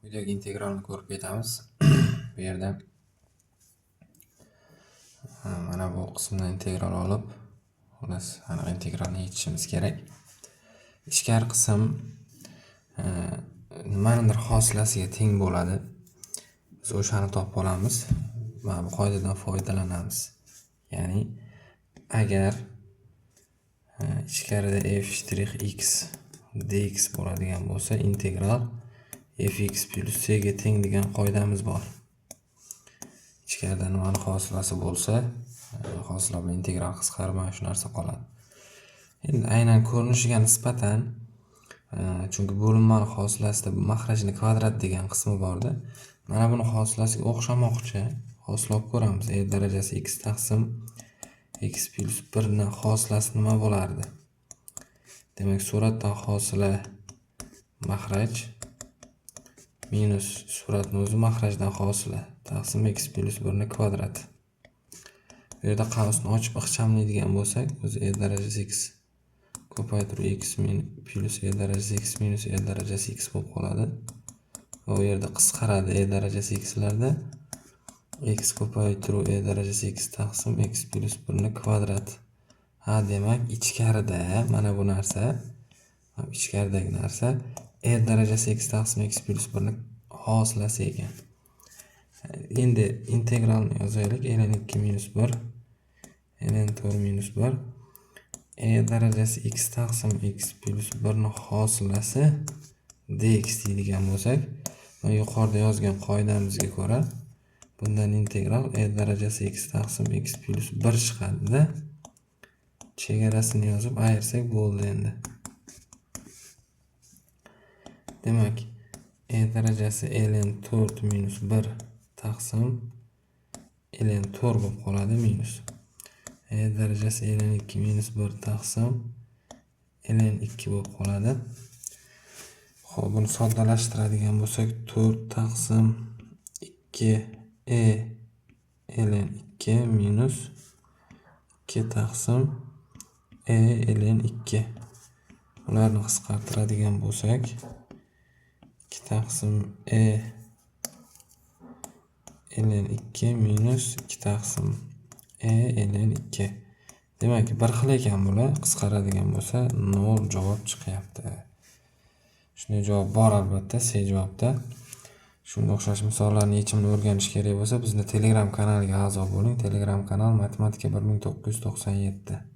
Videoga integralni ko'rib ketamiz. Bu yerda mana bu qismdan integral olib, xullas aniq integralni yechishimiz kerak. Ichkari qism nimanidir hosilasiga teng bo'ladi. Biz o'shani topib olamiz. Mana bu qoidadan foydalanamiz. Ya'ni agar ichkarida f'(x) dx bo'ladigan bo'lsa, integral fx plus c ga teng degan qoidamiz bor. Ichkarida nimani hosilasi bo'lsa, hosila bilan integral qisqarib mana shu narsa qoladi. Endi aynan ko'rinishiga nisbatan, chunki bo'linmani hosilasida mahrajni kvadrat degan qismi borda, mana buni hosilasiga o'xshamoqchi hosilab ko'ramiz. Darajasi x taqsim x plus 1 ni hosilasi nima bo'lardi? Demak, suratdan hosila mahraj minus suratning o'zi mahrajdan hosila taqsim x plus 1 ni kvadrat. Bu yerda qavsni ochib ixchamlaydigan bo'lsak, o'zi darajasi x ko'paytirib x plus darajasi x minus darajasi x bo'lib qoladi. Va u yerda qisqaradi darajasi x larda x ko'paytirib darajasi x taqsim x plus 1 ni kvadrat. Demak, ichkarida mana bu narsa, ichkaridagi narsa darajasi x taqsim x plus 1 ni hosilasi ekan. Endi integralni yozaylik. ln 2 minus 1 ln 4 minus 1 darajasi x taqsim x plus 1 ni hosilasi dx deydigan bo'lsak, yuqorida yozgan qoidamizga ko'ra bundan integral darajasi x taqsim x plus 1 chiqadi-da. Chegarasini yozib ayirsak bo'ldi endi. Demak, darajasi ln 4 minus 1 taqsim ln 4 bo'lib qoladi minus. Darajasi ln 2 minus 1 taqsim ln 2 bo'lib qoladi. Xo'p, buni soddalashtiradigan bo'lsak, 4 taqsim 2 ln 2 minus 2 taqsim ln 2. Ularni qisqartiradigan bo'lsak, 2 taqsim ln 2 minus 2 taqsim ln 2. Demak, bir xil ekan bular. Qisqaradigan bo'lsa 0 javob chiqyapti. Shunday javob bor albatta, C javobda. Shunga o'xshash misollarning yechimini o'rganish kerak bo'lsa, bizni Telegram kanaliga a'zo bo'ling. Telegram kanal matematika 1997.